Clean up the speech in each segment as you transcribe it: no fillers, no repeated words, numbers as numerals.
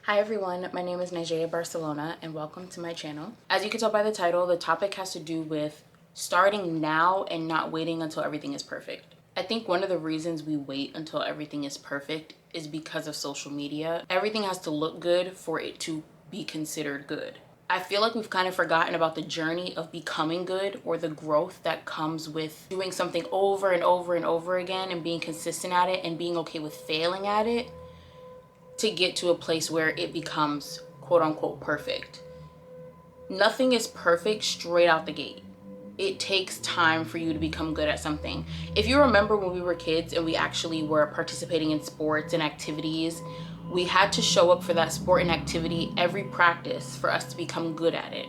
Hi everyone, my name is Najee Barcelona and welcome to my channel. As you can tell by the title, the topic has to do with starting now and not waiting until everything is perfect. I think one of the reasons we wait until everything is perfect is because of social media. Everything has to look good for it to be considered good. I feel like we've kind of forgotten about the journey of becoming good, or the growth that comes with doing something over and over and over again and being consistent at it and being okay with failing at it, to get to a place where it becomes quote unquote perfect. Nothing is perfect straight out the gate. It takes time for you to become good at something. If you remember when we were kids and we actually were participating in sports and activities, we had to show up for that sport and activity every practice for us to become good at it.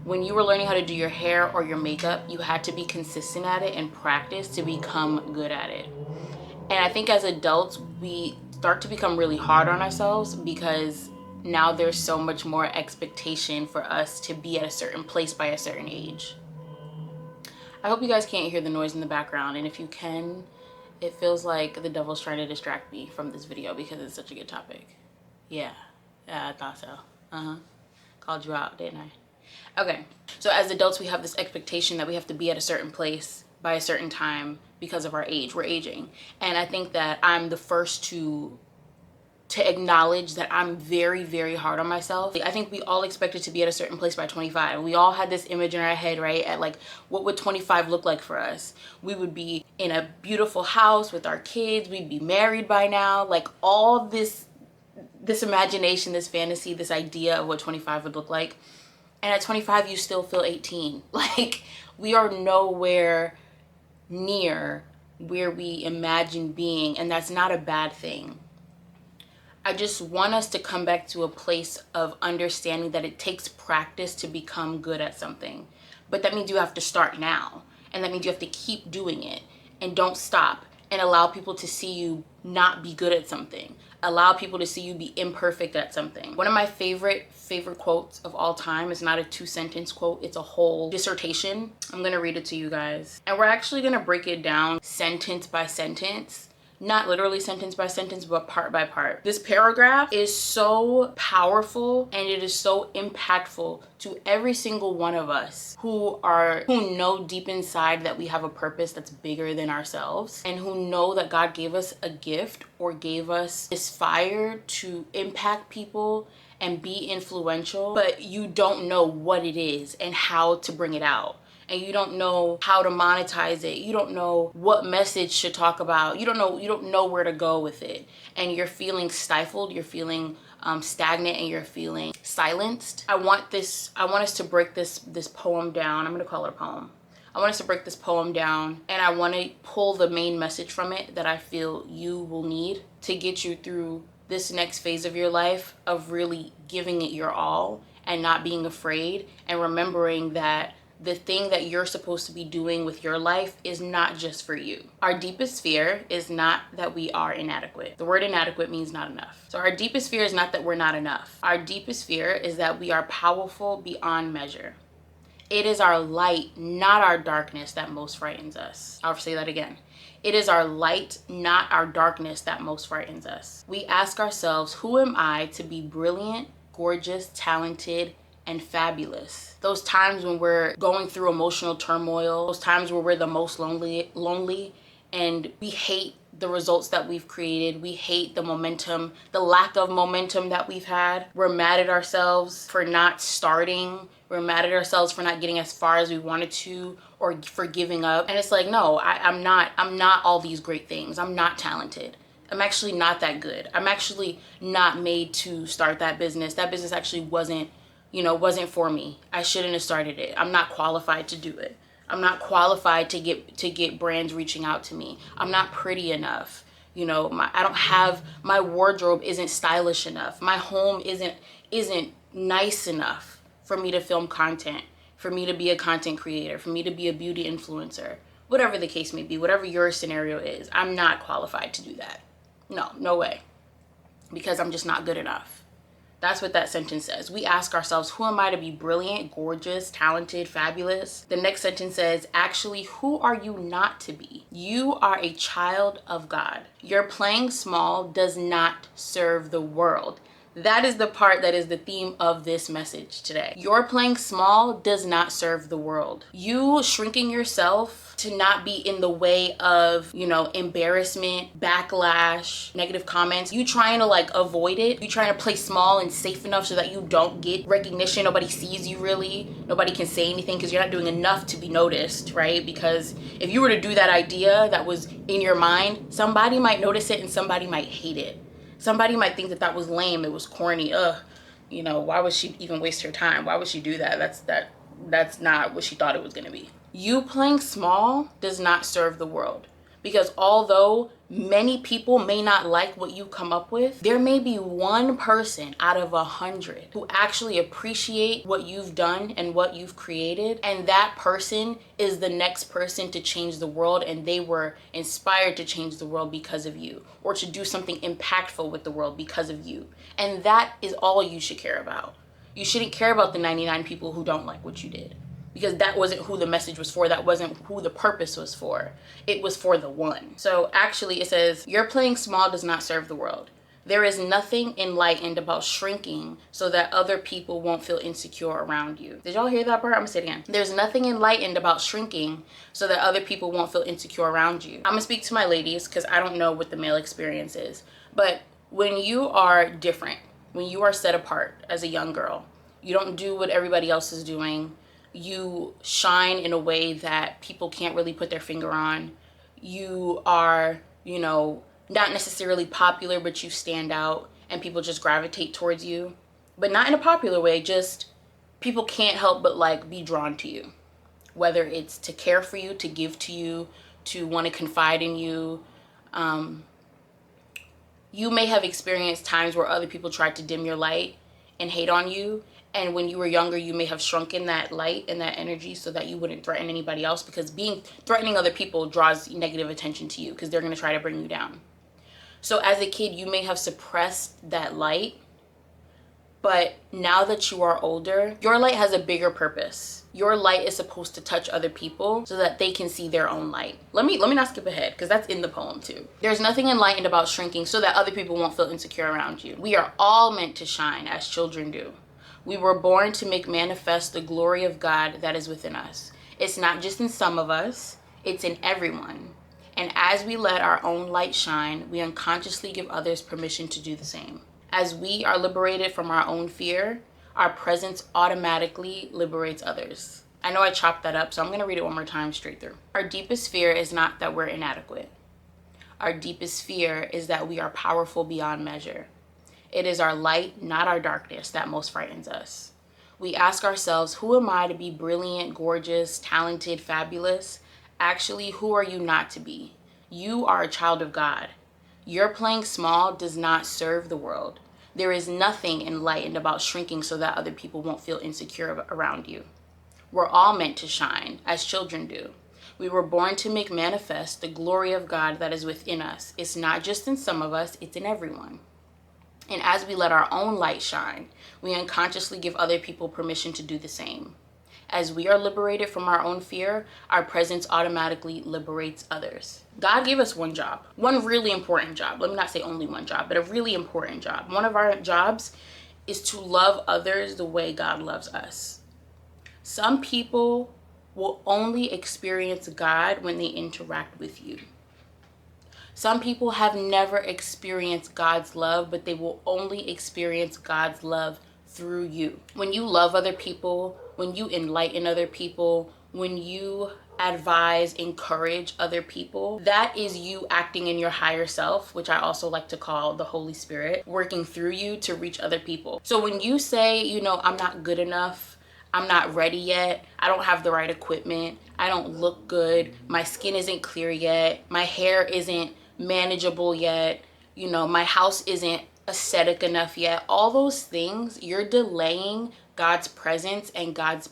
When you were learning how to do your hair or your makeup, you had to be consistent at it and practice to become good at it. And I think as adults, we start to become really hard on ourselves because now there's so much more expectation for us to be at a certain place by a certain age. I hope you guys can't hear the noise in the background, and if you can, it feels like the devil's trying to distract me from this video because it's such a good topic. Yeah, I thought so. Called you out, didn't I? Okay, so as adults, we have this expectation that we have to be at a certain place by a certain time because of our age. We're aging. And I think that I'm the first to acknowledge that I'm very, very hard on myself. I think we all expected to be at a certain place by 25. We all had this image in our head, right? At like, what would 25 look like for us? We would be in a beautiful house with our kids. We'd be married by now. Like all this imagination, this fantasy, this idea of what 25 would look like. And at 25, you still feel 18. Like, we are nowhere near where we imagine being, and that's not a bad thing. I just want us to come back to a place of understanding that it takes practice to become good at something. But that means you have to start now, and that means you have to keep doing it and don't stop, and allow people to see you not be good at something. Allow people to see you be imperfect at something. One of my favorite quotes of all time is not a 2-sentence quote, it's a whole dissertation. I'm gonna read it to you guys. And we're actually gonna break it down sentence by sentence. Not literally sentence by sentence, but part by part. This paragraph is so powerful and it is so impactful to every single one of us who know deep inside that we have a purpose that's bigger than ourselves, and who know that God gave us a gift or gave us this fire to impact people and be influential, but you don't know what it is and how to bring it out. And you don't know how to monetize it. You don't know what message to talk about. You don't know where to go with it. And you're feeling stifled, you're feeling stagnant, and you're feeling silenced. I want us to break this poem down. I'm gonna call it a poem. I want us to break this poem down, and I want to pull the main message from it that I feel you will need to get you through this next phase of your life, of really giving it your all and not being afraid, and remembering that the thing that you're supposed to be doing with your life is not just for you. Our deepest fear is not that we are inadequate. The word inadequate means not enough. So our deepest fear is not that we're not enough. Our deepest fear is that we are powerful beyond measure. It is our light, not our darkness, that most frightens us. I'll say that again. It is our light, not our darkness, that most frightens us. We ask ourselves, who am I to be brilliant, gorgeous, talented, and fabulous? Those times when we're going through emotional turmoil, those times where we're the most lonely, and we hate the results that we've created. We hate the momentum, the lack of momentum that we've had. We're mad at ourselves for not starting. We're mad at ourselves for not getting as far as we wanted to, or for giving up. And it's like, no, I'm not all these great things. I'm not talented. I'm actually not that good. I'm actually not made to start that business. That business actually wasn't for me. I shouldn't have started it. I'm not qualified to do it. I'm not qualified to get brands reaching out to me. I'm not pretty enough. My wardrobe isn't stylish enough. My home isn't nice enough for me to film content, for me to be a content creator, for me to be a beauty influencer. Whatever the case may be, whatever your scenario is, I'm not qualified to do that. No way. Because I'm just not good enough. That's what that sentence says. We ask ourselves, who am I to be brilliant, gorgeous, talented, fabulous? The next sentence says, actually, who are you not to be? You are a child of God. Your playing small does not serve the world. That is the part that is the theme of this message today. Your playing small does not serve the world. You shrinking yourself to not be in the way of, embarrassment, backlash, negative comments. You trying to like avoid it. You trying to play small and safe enough so that you don't get recognition. Nobody sees you really. Nobody can say anything because you're not doing enough to be noticed, right? Because if you were to do that idea that was in your mind, somebody might notice it and somebody might hate it. Somebody might think that that was lame, it was corny. Why would she even waste her time? Why would she do that? That's not what she thought it was going to be. You playing small does not serve the world. Because although many people may not like what you come up with, there may be one person out of 100 who actually appreciate what you've done and what you've created. And that person is the next person to change the world, and they were inspired to change the world because of you, or to do something impactful with the world because of you. And that is all you should care about. You shouldn't care about the 99 people who don't like what you did, because that wasn't who the message was for. That wasn't who the purpose was for. It was for the one. So actually it says, your playing small does not serve the world. There is nothing enlightened about shrinking so that other people won't feel insecure around you. Did y'all hear that part? I'm gonna say it again. There's nothing enlightened about shrinking so that other people won't feel insecure around you. I'm gonna speak to my ladies because I don't know what the male experience is. But when you are different, when you are set apart as a young girl, you don't do what everybody else is doing. You shine in a way that people can't really put their finger on. You are, not necessarily popular, but you stand out and people just gravitate towards you. But not in a popular way, just people can't help but like be drawn to you. Whether it's to care for you, to give to you, to want to confide in you. You may have experienced times where other people tried to dim your light and hate on you. And when you were younger, you may have shrunken that light and that energy so that you wouldn't threaten anybody else, because threatening other people draws negative attention to you because they're going to try to bring you down. So as a kid, you may have suppressed that light. But now that you are older, your light has a bigger purpose. Your light is supposed to touch other people so that they can see their own light. Let me not skip ahead, because that's in the poem too. There's nothing enlightened about shrinking so that other people won't feel insecure around you. We are all meant to shine as children do. We were born to make manifest the glory of God that is within us. It's not just in some of us, it's in everyone. And as we let our own light shine, we unconsciously give others permission to do the same. As we are liberated from our own fear, our presence automatically liberates others. I know I chopped that up, so I'm going to read it one more time straight through. Our deepest fear is not that we're inadequate. Our deepest fear is that we are powerful beyond measure. It is our light, not our darkness, that most frightens us. We ask ourselves, who am I to be brilliant, gorgeous, talented, fabulous? Actually, who are you not to be? You are a child of God. Your playing small does not serve the world. There is nothing enlightened about shrinking so that other people won't feel insecure around you. We're all meant to shine, as children do. We were born to make manifest the glory of God that is within us. It's not just in some of us, it's in everyone. And as we let our own light shine, we unconsciously give other people permission to do the same. As we are liberated from our own fear, our presence automatically liberates others. God gave us one job, one really important job. Let me not say only one job, but a really important job. One of our jobs is to love others the way God loves us. Some people will only experience God when they interact with you. Some people have never experienced God's love, but they will only experience God's love through you. When you love other people, when you enlighten other people, when you advise, encourage other people, that is you acting in your higher self, which I also like to call the Holy Spirit, working through you to reach other people. So when you say, I'm not good enough, I'm not ready yet, I don't have the right equipment, I don't look good, my skin isn't clear yet, my hair isn't manageable yet, my house isn't aesthetic enough yet, all those things, you're delaying God's presence and God's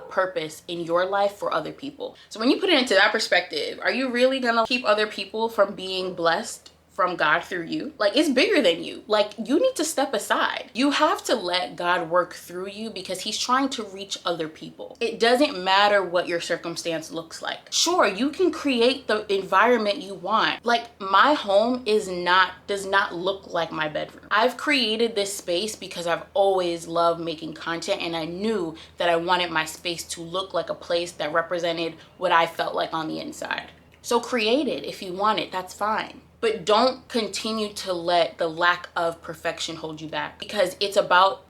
purpose in your life for other people. So when you put it into that perspective, are you really gonna keep other people from being blessed from God through you. Like, it's bigger than you. Like, you need to step aside. You have to let God work through you because he's trying to reach other people. It doesn't matter what your circumstance looks like. Sure, you can create the environment you want. Like, my home does not look like my bedroom. I've created this space because I've always loved making content, and I knew that I wanted my space to look like a place that represented what I felt like on the inside. So create it if you want it, that's fine. But don't continue to let the lack of perfection hold you back, because it's about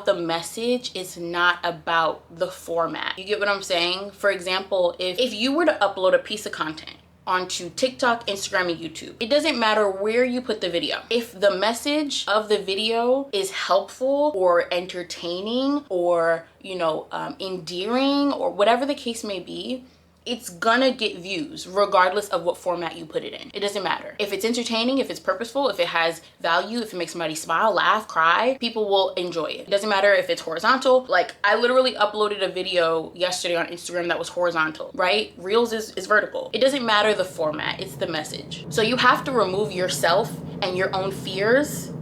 the message. It's not about the format. You get what I'm saying? For example, if you were to upload a piece of content onto TikTok, Instagram, and YouTube, it doesn't matter where you put the video. If the message of the video is helpful or entertaining or, endearing or whatever the case may be, it's gonna get views regardless of what format you put it in. It doesn't matter. If it's entertaining, if it's purposeful, if it has value, if it makes somebody smile, laugh, cry, people will enjoy it. It doesn't matter if it's horizontal. Like, I literally uploaded a video yesterday on Instagram that was horizontal, right? Reels is vertical. It doesn't matter the format, it's the message. So you have to remove yourself and your own fears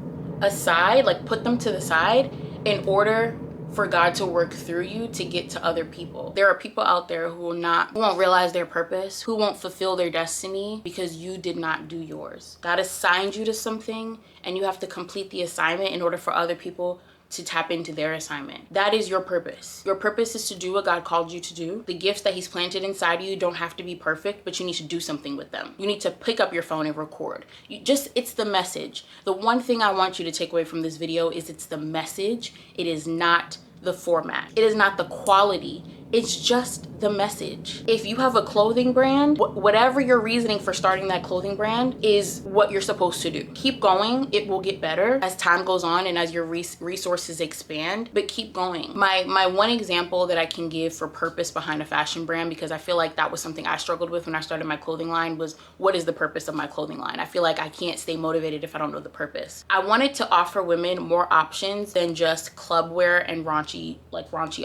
aside, like put them to the side in order for God to work through you to get to other people. There are people out there who won't realize their purpose, who won't fulfill their destiny because you did not do yours. God assigned you to something, and you have to complete the assignment in order for other people to tap into their assignment. That is your purpose. Your purpose is to do what God called you to do. The gifts that he's planted inside you don't have to be perfect, but you need to do something with them. You need to pick up your phone and record. It's the message. The one thing I want you to take away from this video is it's the message. It is not the format. It is not the quality. It's just the message. If you have a clothing brand, whatever your reasoning for starting that clothing brand is what you're supposed to do. Keep going. It will get better as time goes on and as your resources expand, but keep going. My one example that I can give for purpose behind a fashion brand, because I feel like that was something I struggled with when I started my clothing line, was what is the purpose of my clothing line? I feel like I can't stay motivated if I don't know the purpose. I wanted to offer women more options than just club wear and raunchy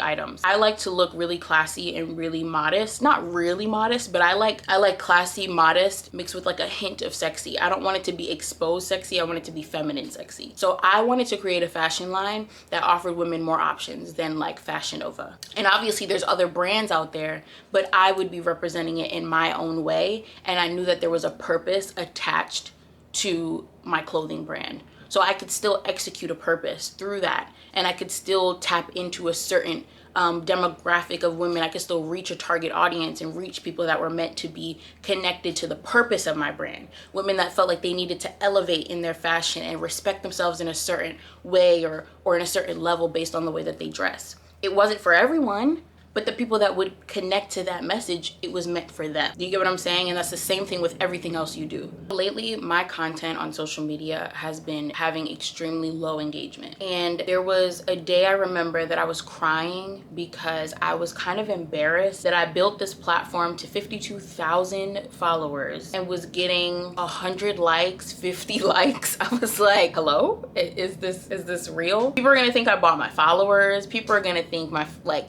items. I like to look really classy and really modest. Not really modest, but I like classy, modest mixed with like a hint of sexy. I don't want it to be exposed sexy. I want it to be feminine sexy. So I wanted to create a fashion line that offered women more options than like Fashion Nova. And obviously there's other brands out there, but I would be representing it in my own way. And I knew that there was a purpose attached to my clothing brand. So I could still execute a purpose through that. And I could still tap into a certain demographic of women. I could still reach a target audience and reach people that were meant to be connected to the purpose of my brand. Women that felt like they needed to elevate in their fashion and respect themselves in a certain way or in a certain level based on the way that they dress. It wasn't for everyone, but the people that would connect to that message, it was meant for them. Do you get what I'm saying? And that's the same thing with everything else you do. Lately, my content on social media has been having extremely low engagement. And there was a day I remember that I was crying because I was kind of embarrassed that I built this platform to 52,000 followers and was getting 100 likes, 50 likes. I was like, hello? Is this real? People are gonna think I bought my followers. People are gonna think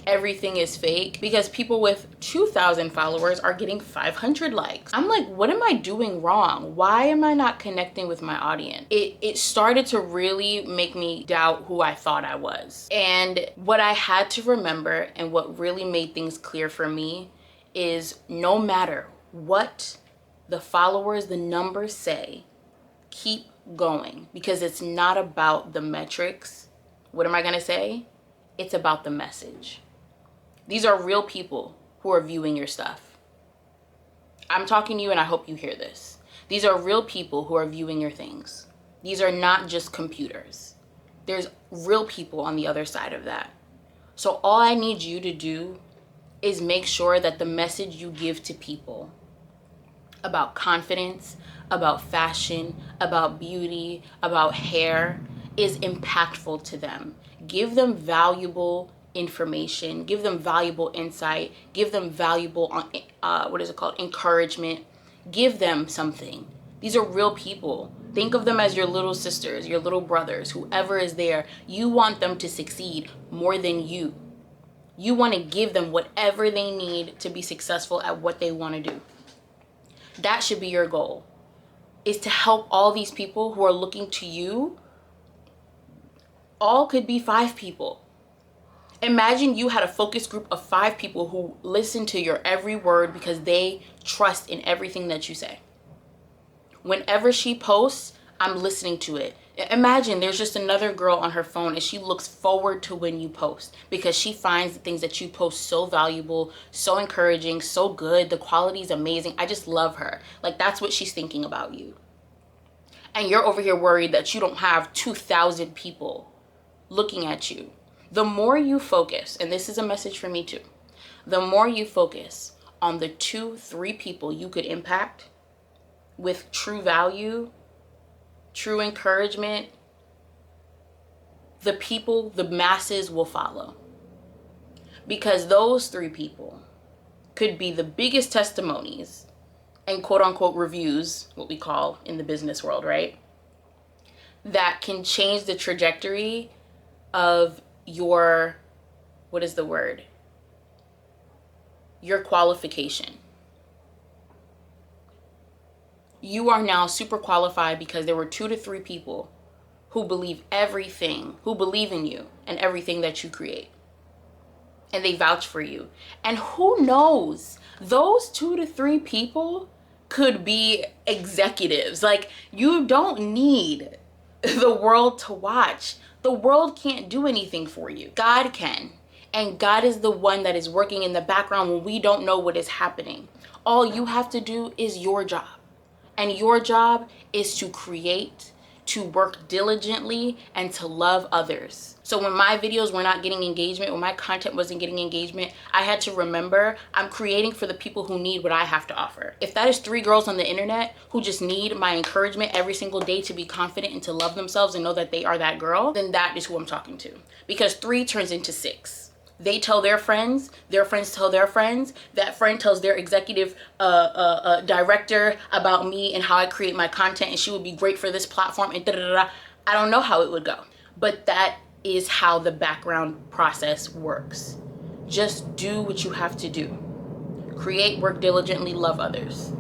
everything is fake because people with 2,000 followers are getting 500 likes. I'm like, what am I doing wrong? Why am I not connecting with my audience? It started to really make me doubt who I thought I was. And what I had to remember and what really made things clear for me is no matter what the followers, the numbers say, keep going, because it's not about the metrics. What am I gonna say? It's about the message. These are real people who are viewing your stuff. I'm talking to you and I hope you hear this. These are real people who are viewing your things. These are not just computers. There's real people on the other side of that. So all I need you to do is make sure that the message you give to people about confidence, about fashion, about beauty, about hair is impactful to them. Give them valuable information, give them valuable insight, give them valuable encouragement. Give them something. These are real people. Think of them as your little sisters, your little brothers, whoever is there. You want them to succeed more than you. You want to give them whatever they need to be successful at what they want to do. That should be your goal. is to help all these people who are looking to you. All could be 5 people. Imagine you had a focus group of 5 people who listen to your every word because they trust in everything that you say. Whenever she posts, I'm listening to it. Imagine there's just another girl on her phone and she looks forward to when you post because she finds the things that you post so valuable, so encouraging, so good. The quality is amazing. I just love her. Like, that's what she's thinking about you. And you're over here worried that you don't have 2,000 people looking at you. The more you focus, and this is a message for me too, the more you focus on the 2-3 people you could impact with true value, true encouragement, the people, the masses will follow. Because those 3 people could be the biggest testimonies and quote unquote reviews, what we call in the business world, right? That can change the trajectory of your, what is the word? Your qualification. You are now super qualified because there were 2 to 3 people who believe in you and everything that you create. And they vouch for you. And who knows, those 2 to 3 people could be executives. Like, you don't need the world to watch. The world can't do anything for you. God can. And God is the one that is working in the background when we don't know what is happening. All you have to do is your job. And your job is to create, to work diligently, and to love others. So when my videos were not getting engagement, when my content wasn't getting engagement, I had to remember I'm creating for the people who need what I have to offer. If that is 3 girls on the internet who just need my encouragement every single day to be confident and to love themselves and know that they are that girl, then that is who I'm talking to. Because 3 turns into 6. They tell their friends tell their friends, that friend tells their executive director about me and how I create my content, and she would be great for this platform, and da-da-da-da. I don't know how it would go, but that is how the background process works. Just do what you have to do. Create, work diligently, love others.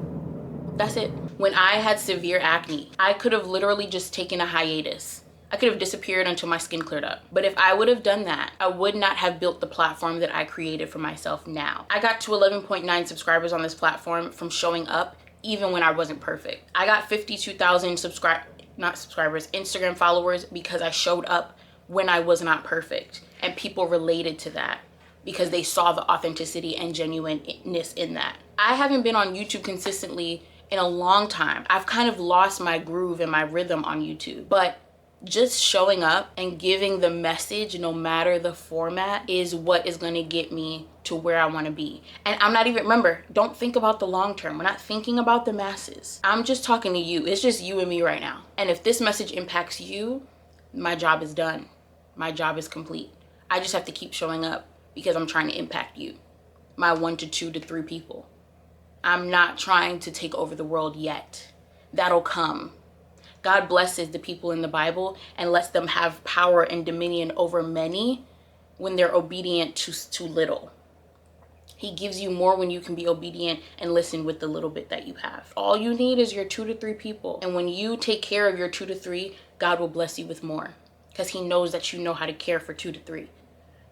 That's it. When I had severe acne, I could have literally just taken a hiatus. I could have disappeared until my skin cleared up. But if I would have done that, I would not have built the platform that I created for myself now. I got to 11.9 subscribers on this platform from showing up even when I wasn't perfect. I got 52,000 Instagram followers because I showed up when I was not perfect. And people related to that because they saw the authenticity and genuineness in that. I haven't been on YouTube consistently in a long time. I've kind of lost my groove and my rhythm on YouTube. But just showing up and giving the message, no matter the format, is what is going to get me to where I want to be. And I'm not even, remember, don't think about the long term. We're not thinking about the masses. I'm just talking to you. It's just you and me right now. And if this message impacts you, my job is done. My job is complete. I just have to keep showing up because I'm trying to impact you, my 1 to 2 to 3 people. I'm not trying to take over the world yet. That'll come. God blesses the people in the Bible and lets them have power and dominion over many when they're obedient to little. He gives you more when you can be obedient and listen with the little bit that you have. All you need is your 2 to 3 people. And when you take care of your 2 to 3, God will bless you with more because he knows that you know how to care for 2 to 3.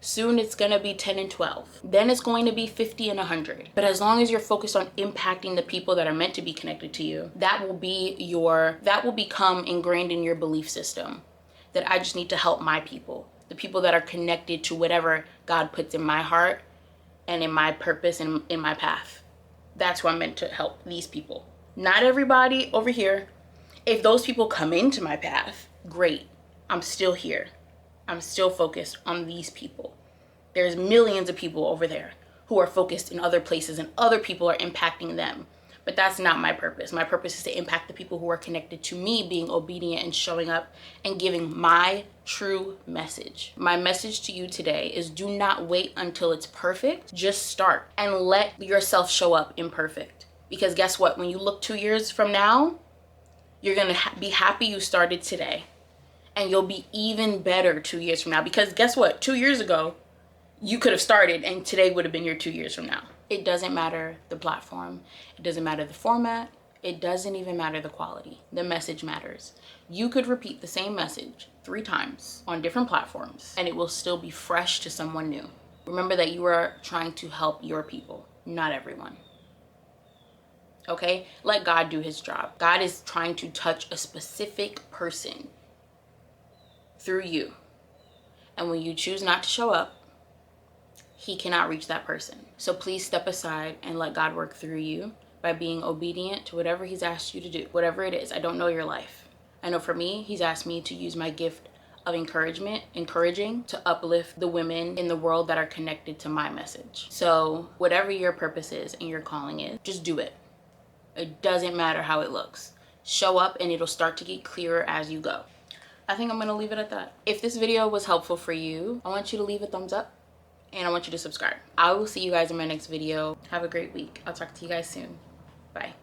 Soon it's going to be 10 and 12. Then it's going to be 50 and 100. But as long as you're focused on impacting the people that are meant to be connected to you, that will become ingrained in your belief system. That I just need to help my people, the people that are connected to whatever God puts in my heart and in my purpose and in my path. That's who I'm meant to help, these people. Not everybody over here. If those people come into my path, great. I'm still here. I'm still focused on these people. There's millions of people over there who are focused in other places and other people are impacting them. But that's not my purpose. My purpose is to impact the people who are connected to me, being obedient and showing up and giving my true message. My message to you today is do not wait until it's perfect. Just start and let yourself show up imperfect. Because guess what? When you look 2 years from now, you're going to be happy you started today. And you'll be even better 2 years from now. Because guess what? 2 years ago, you could have started and today would have been your 2 years from now. It doesn't matter the platform. It doesn't matter the format. It doesn't even matter the quality. The message matters. You could repeat the same message 3 times on different platforms and it will still be fresh to someone new. Remember that you are trying to help your people, not everyone. Okay? Let God do his job. God is trying to touch a specific person through you. And when you choose not to show up, he cannot reach that person. So please step aside and let God work through you by being obedient to whatever he's asked you to do. Whatever it is. I don't know your life. I know for me, he's asked me to use my gift of encouraging to uplift the women in the world that are connected to my message. So whatever your purpose is and your calling is, just do it. It doesn't matter how it looks. Show up and it'll start to get clearer as you go. I think I'm gonna leave it at that. If this video was helpful for you, I want you to leave a thumbs up and I want you to subscribe. I will see you guys in my next video. Have a great week. I'll talk to you guys soon. Bye.